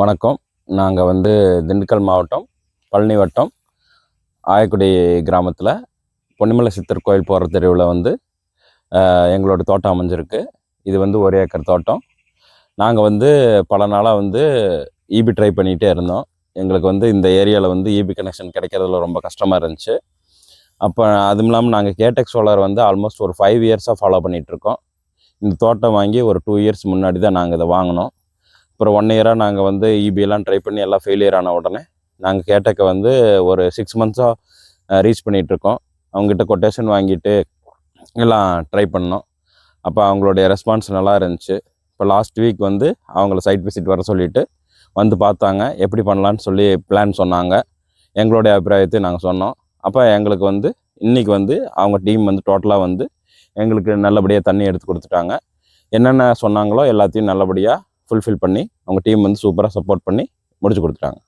வணக்கம். நாங்கள் வந்து திண்டுக்கல் மாவட்டம் பழனி வட்டம் ஆயக்குடி கிராமத்தில் பொன்னிமலை சித்தர் கோயில் போகிற தெருவில் வந்து எங்களோட தோட்டம் அமைஞ்சிருக்கு. இது வந்து 1 ஏக்கர் தோட்டம். நாங்கள் வந்து பல நாளாக வந்து ஈபி ட்ரை பண்ணிகிட்டே இருந்தோம். எங்களுக்கு வந்து இந்த ஏரியாவில் வந்து ஈபி கனெக்ஷன் கிடைக்கிறதுல ரொம்ப கஷ்டமாக இருந்துச்சு. அப்போ அதுவும் இல்லாமல் நாங்கள் கேடெக் சோலார் வந்து ஆல்மோஸ்ட் ஒரு 5 இயர்ஸாக ஃபாலோ பண்ணிகிட்ருக்கோம். இந்த தோட்டம் வாங்கி ஒரு 2 இயர்ஸ் முன்னாடி தான் நாங்கள் இதை வாங்கினோம். அப்புறம் 1 இயராக நாங்கள் வந்து ஈபியெல்லாம் ட்ரை பண்ணி எல்லாம் ஃபெயிலியர் ஆன உடனே நாங்கள் கேட்டக்க வந்து ஒரு 6 மந்த்ஸாக ரீச் பண்ணிகிட்ருக்கோம். அவங்ககிட்ட கொட்டேஷன் வாங்கிட்டு எல்லாம் ட்ரை பண்ணோம். அப்போ அவங்களுடைய ரெஸ்பான்ஸ் நல்லா இருந்துச்சு. இப்போ லாஸ்ட் வீக் வந்து அவங்கள சைட் விசிட் வர சொல்லிவிட்டு வந்து பார்த்தாங்க. எப்படி பண்ணலான்னு சொல்லி பிளான் சொன்னாங்க. எங்களுடைய அபிப்பிராயத்தை நாங்கள் சொன்னோம். அப்போ எங்களுக்கு வந்து இன்றைக்கி வந்து அவங்க டீம் வந்து டோட்டலாக வந்து எங்களுக்கு நல்லபடியாக தண்ணி எடுத்து கொடுத்துட்டாங்க. என்னென்ன சொன்னாங்களோ எல்லாத்தையும் நல்லபடியாக ஃபுல்ஃபில் பண்ணி அவங்க டீம் வந்து சூப்பராக சப்போர்ட் பண்ணி முடிச்சு கொடுத்துட்டாங்க.